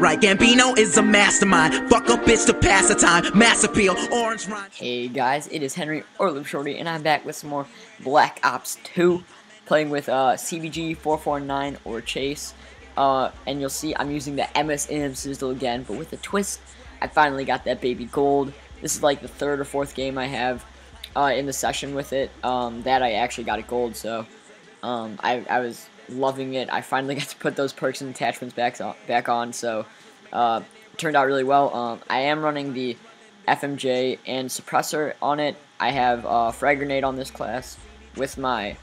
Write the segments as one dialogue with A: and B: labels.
A: right. Gambino is a mastermind. Fuck a bitch to pass the time. Mass appeal, orange rhyme.
B: Hey guys, it is Henry or LibShorty, and I'm back with some more Black Ops 2, playing with CVG 449 or Chase. And you'll see I'm using the MSM Sizzle again, but with a twist. I finally got that baby gold. This is like the third or fourth game I have in the session with it that I actually got a gold. So I was loving it. I finally got to put those perks and attachments back on. So it turned out really well. I am running the FMJ and suppressor on it. I have frag grenade on this class with my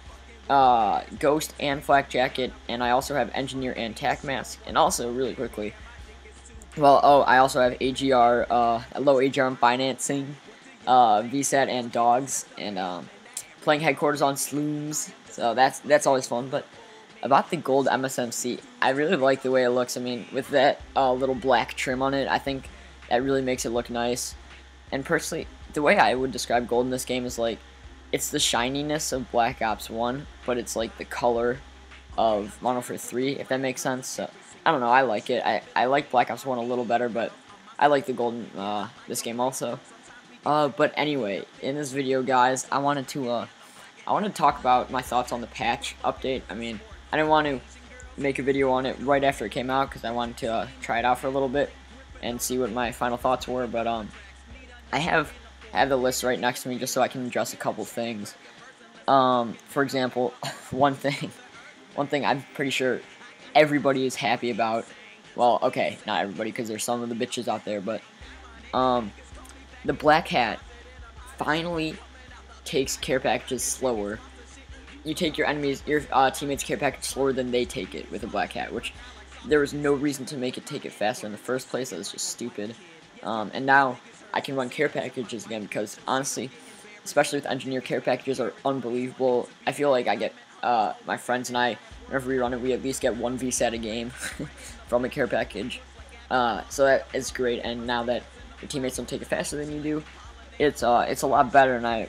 B: ghost and flak jacket, and I also have engineer and tac mask. And also, really quickly, I also have AGR, low AGR and financing, VSAT and dogs, and playing headquarters on slooms. So that's always fun. But about the gold MSMC, I really like the way it looks. I mean, with that little black trim on it, I think that really makes it look nice. And personally, the way I would describe gold in this game is like, it's the shininess of Black Ops 1, but it's like the color of Modern Warfare 3, if that makes sense. So, I don't know, I like it. I like Black Ops 1 a little better, but I like the gold in this game also. But anyway, in this video, guys, I wanted to talk about my thoughts on the patch update. I mean, I didn't want to make a video on it right after it came out, because I wanted to try it out for a little bit and see what my final thoughts were, but I have the list right next to me just so I can address a couple things. For example, one thing I'm pretty sure everybody is happy about. Well, okay, not everybody, because there's some of the bitches out there, but the black hat finally takes care packages slower. You take your teammates' care package slower than they take it with a black hat, which there was no reason to make it take it faster in the first place. That was just stupid. And now I can run care packages again, because honestly, especially with engineer, care packages are unbelievable. I feel like I get my friends and I, whenever we run it, we at least get 1 VSAT a game from a care package. So that is great. And now that your teammates don't take it faster than you do, it's a lot better. And I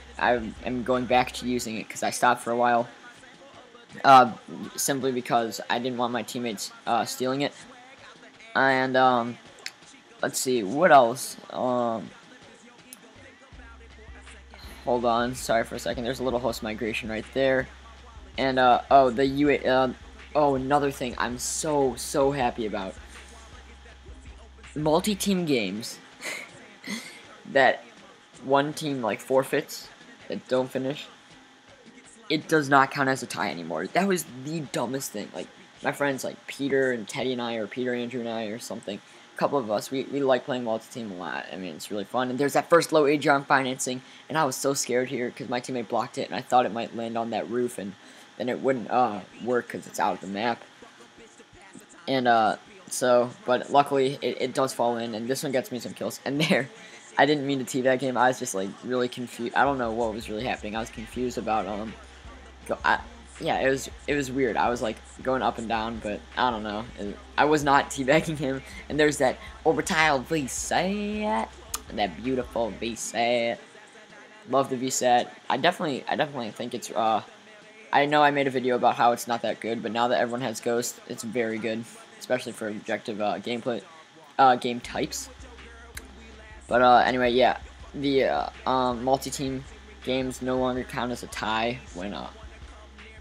B: am going back to using it, because I stopped for a while, simply because I didn't want my teammates stealing it. And let's see, what else? Hold on, sorry for a second. There's a little host migration right there. And another thing I'm so happy about. Multi-team games that one team like forfeits, that don't finish, it does not count as a tie anymore. That was the dumbest thing. Like, my friends like Peter and Teddy and I, or Peter, Andrew and I, or something, a couple of us, we like playing multi-team a lot. I mean, it's really fun. And there's that first low AGR on financing, and I was so scared here because my teammate blocked it, and I thought it might land on that roof, and then it wouldn't work because it's out of the map. And but luckily it does fall in, and this one gets me some kills. And there, I didn't mean to tee that game. I was just like really confused. I don't know what was really happening. I was confused about yeah, it was weird. I was like going up and down, but I don't know. I was not teabagging him. And there's that orbital VSAT, that beautiful VSAT. Love the VSAT. I definitely think it's I know I made a video about how it's not that good, but now that everyone has Ghost, it's very good, especially for objective gameplay game types. But anyway, yeah, the multi-team games no longer count as a tie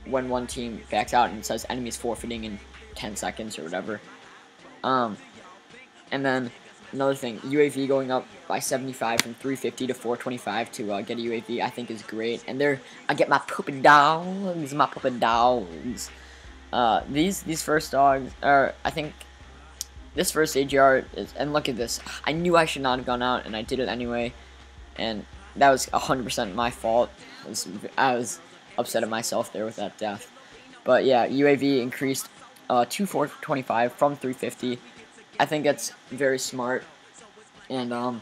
B: when one team backs out and it says enemies forfeiting in 10 seconds or whatever. And then another thing, UAV going up by 75 from 350 to 425 to get a UAV, I think is great. And there, I get my puppy dogs, These first dogs are, I think, this first AGR is, and look at this. I knew I should not have gone out, and I did it anyway. And that was 100% my fault. I was upset at myself there with that death. But yeah, UAV increased to 425 from 350. I think that's very smart. And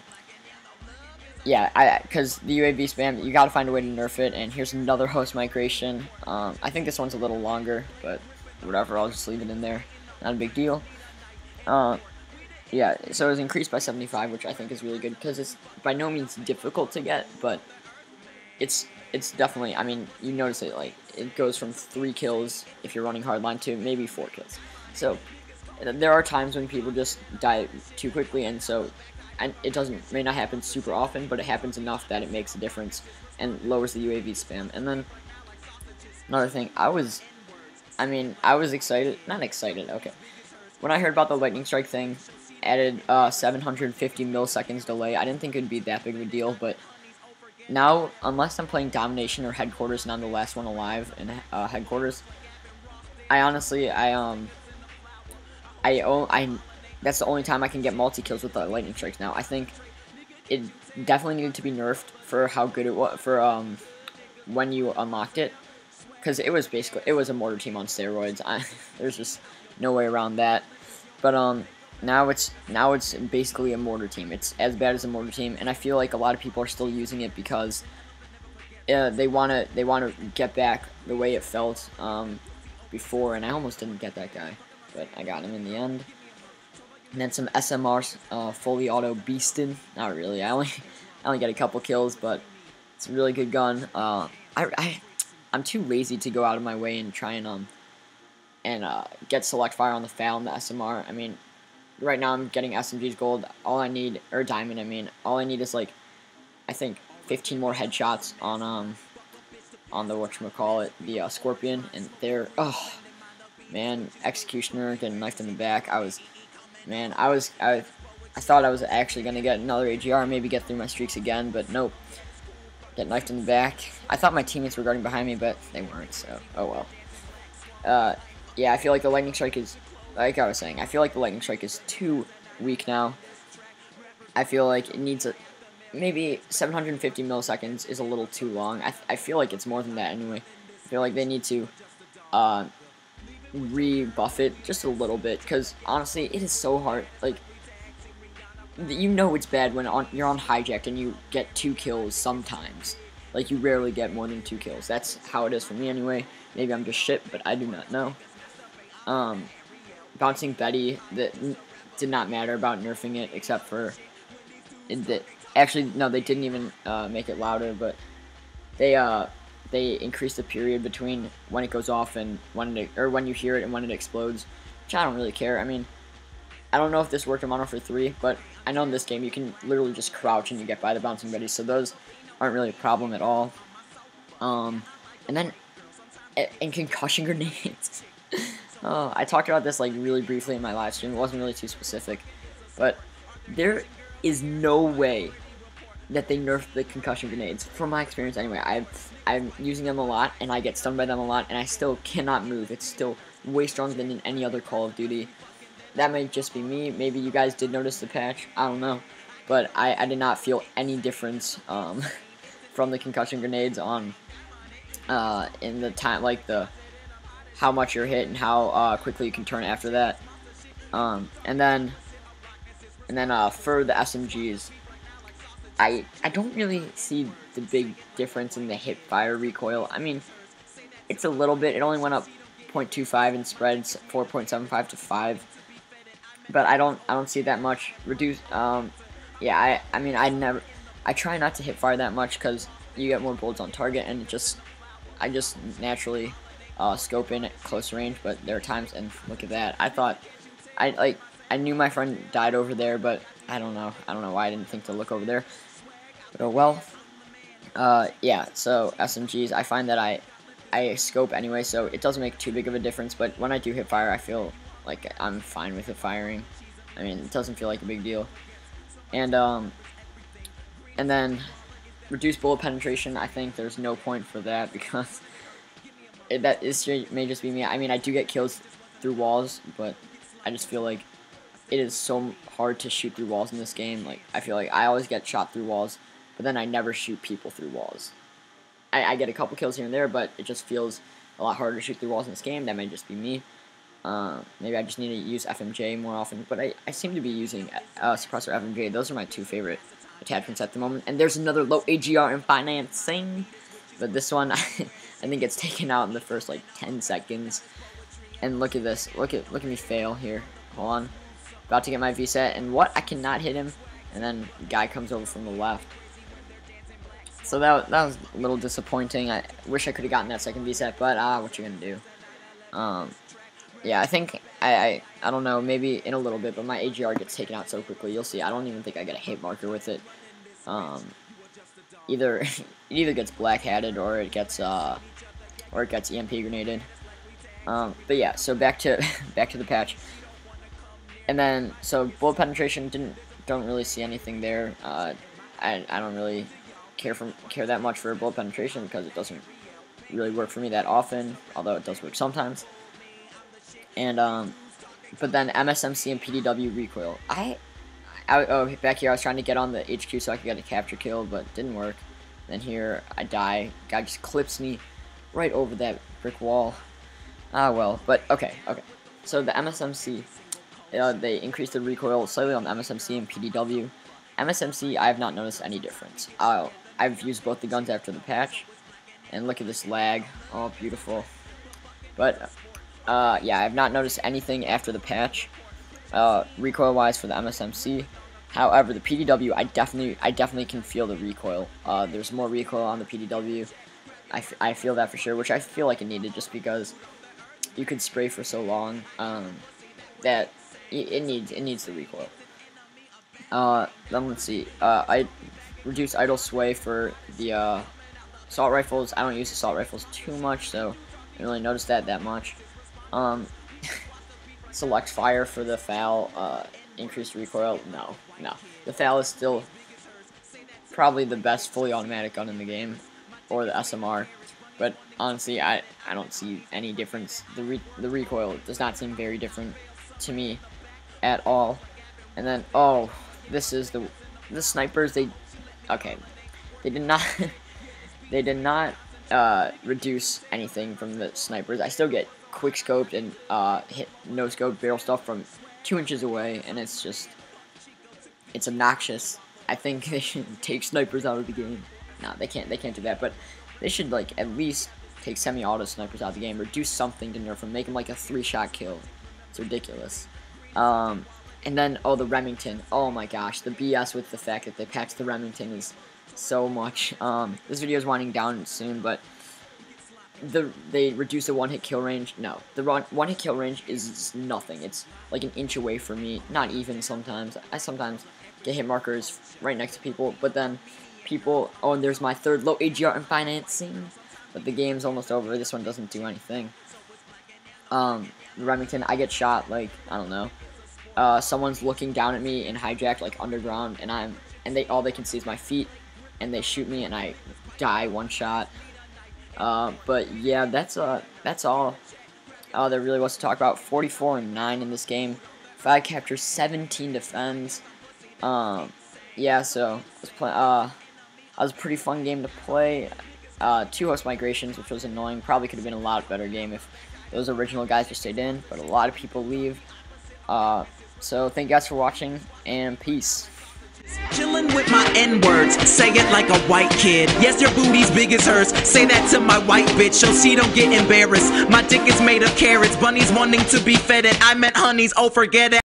B: yeah, because the UAV spam, you gotta find a way to nerf it. And here's another host migration. I think this one's a little longer, but whatever, I'll just leave it in there. Not a big deal. Yeah, so it was increased by 75, which I think is really good, because it's by no means difficult to get, but it's definitely, I mean, you notice it, like, it goes from 3 kills if you're running hardline to maybe 4 kills. So there are times when people just die too quickly, and so it may not happen super often, but it happens enough that it makes a difference and lowers the UAV spam. And then another thing, I was excited, not excited, okay. When I heard about the lightning strike thing, added 750 milliseconds delay, I didn't think it would be that big of a deal, but now, unless I'm playing Domination or Headquarters and I'm the last one alive in Headquarters, I honestly, that's the only time I can get multi-kills with the lightning strikes now. I think it definitely needed to be nerfed for how good it was, for when you unlocked it, because it was a mortar team on steroids. There's just no way around that. But now it's basically a mortar team. It's as bad as a mortar team, and I feel like a lot of people are still using it because they wanna get back the way it felt before. And I almost didn't get that guy, but I got him in the end. And then some SMRs, fully auto beastin'. Not really. I only get a couple kills, but it's a really good gun. I'm too lazy to go out of my way and try and get select fire on the FAL and the SMR. I mean, right now I'm getting SMG's gold. All I need, or diamond, I mean, all I need is like, I think 15 more headshots on the whatchamacallit, the Scorpion, and they're, oh man, Executioner getting knifed in the back. I thought I was actually gonna get another AGR, maybe get through my streaks again, but nope. Get knifed in the back. I thought my teammates were guarding behind me, but they weren't, so oh well. Yeah, I feel like the lightning strike is, like I was saying, I feel like the lightning strike is too weak now. I feel like it needs maybe 750 milliseconds is a little too long. I feel like it's more than that anyway. I feel like they need to rebuff it just a little bit, because honestly, it is so hard. Like, you know it's bad when you're on hijacked and you get 2 kills sometimes. Like, you rarely get more than 2 kills. That's how it is for me anyway. Maybe I'm just shit, but I do not know. Bouncing Betty, that did not matter about nerfing it, except for actually, no, they didn't even make it louder, but they increased the period between when it goes off and when you hear it and when it explodes, which I don't really care. I mean, I don't know if this worked in Modern Warfare 3, but I know in this game you can literally just crouch and you get by the bouncing Betty, so those aren't really a problem at all. And then in concussion grenades. Oh, I talked about this like really briefly in my live stream. It wasn't really too specific, but there is no way that they nerfed the concussion grenades. From my experience anyway, I'm using them a lot, and I get stunned by them a lot, and I still cannot move. It's still way stronger than in any other Call of Duty. That may just be me. Maybe you guys did notice the patch. I don't know. But I did not feel any difference from the concussion grenades on in the time, like how much you're hit and how quickly you can turn after that. And then for the SMGs, I don't really see the big difference in the hip fire recoil. I mean, it's a little bit. It only went up 0.25 and spreads 4.75 to 5. But I don't see that much reduced. Yeah, I mean, I try not to hip fire that much because you get more bullets on target, and I just naturally scope in at close range. But there are times, and look at that. I knew my friend died over there, but I don't know why I didn't think to look over there. But oh well. Yeah. So SMGs, I find that I scope anyway, so it doesn't make too big of a difference. But when I do hip fire, I feel like I'm fine with it firing. I mean, it doesn't feel like a big deal. And then reduced bullet penetration, I think there's no point for that because may just be me. I mean, I do get kills through walls, but I just feel like it is so hard to shoot through walls in this game. Like, I feel like I always get shot through walls, but then I never shoot people through walls. I get a couple kills here and there, but it just feels a lot harder to shoot through walls in this game. That may just be me. Maybe I just need to use FMJ more often, but I seem to be using Suppressor FMJ. Those are my 2 favorite attachments at the moment. And there's another low AGR in financing, but this one, I think it's taken out in the first like 10 seconds. And look at this. Look at me fail here. Hold on. About to get my VSAT, and what? I cannot hit him. And then the guy comes over from the left. So that was a little disappointing. I wish I could have gotten that second VSAT, but what you gonna do? Yeah, I think I don't know, maybe in a little bit, but my AGR gets taken out so quickly. You'll see. I don't even think I get a hit marker with it. Either it either gets black hatted or it gets EMP grenaded. But yeah, so back to the patch. And then so bullet penetration don't really see anything there. I don't really care that much for bullet penetration because it doesn't really work for me that often, although it does work sometimes. And but then MSMC and PDW recoil. Oh, back here I was trying to get on the HQ so I could get a capture kill, but it didn't work. Then here I die. Guy just clips me right over that brick wall. Ah well, but okay. So the MSMC, they increased the recoil slightly on the MSMC and PDW. MSMC, I have not noticed any difference. I've used both the guns after the patch, and look at this lag. Oh, beautiful. But yeah, I have not noticed anything after the patch, recoil-wise for the MSMC. However, the PDW, I definitely can feel the recoil. There's more recoil on the PDW. I feel that for sure, which I feel like it needed just because you could spray for so long that it needs the recoil. Then let's see. I reduced idle sway for the assault rifles. I don't use assault rifles too much, so I didn't really notice that much. Select fire for the FAL. Increased recoil. No. The FAL is still probably the best fully automatic gun in the game, or the SMR. But honestly, I don't see any difference. The recoil does not seem very different to me at all. And then this is the snipers. They did not they did not reduce anything from the snipers. I still get quick scoped and hit no scope barrel stuff from 2 inches away, and it's obnoxious. I think they should take snipers out of the game. No, they can't do that, but they should like at least take semi-auto snipers out of the game, or do something to nerf them, make them like a 3-shot kill. It's ridiculous. And then the Remington. Oh my gosh, the BS with the fact that they patched the Remington is so much. This video is winding down soon, but they reduced the one-hit kill range. No, the one-hit kill range is nothing. It's like an inch away from me. Not even sometimes. I sometimes get hit markers right next to people, but then people. Oh, and there's my third low AGR in financing, but the game's almost over. This one doesn't do anything. The Remington, I get shot like I don't know. Someone's looking down at me in hijacked like underground, and all they can see is my feet, and they shoot me, and I die one shot. But yeah, that's all there really was to talk about. 44-9 in this game, 5 captures, 17 defends. Yeah, so it was a pretty fun game to play. 2 host migrations, which was annoying. Probably could have been a lot better game if those original guys just stayed in, but a lot of people leave. So thank you guys for watching, and peace.
A: Chillin' with my N-words, say it like a white kid. Yes, your booty's big as hers. Say that to my white bitch so she don't get embarrassed. My dick is made of carrots, bunnies wanting to be fed it. I meant honeys, oh forget it.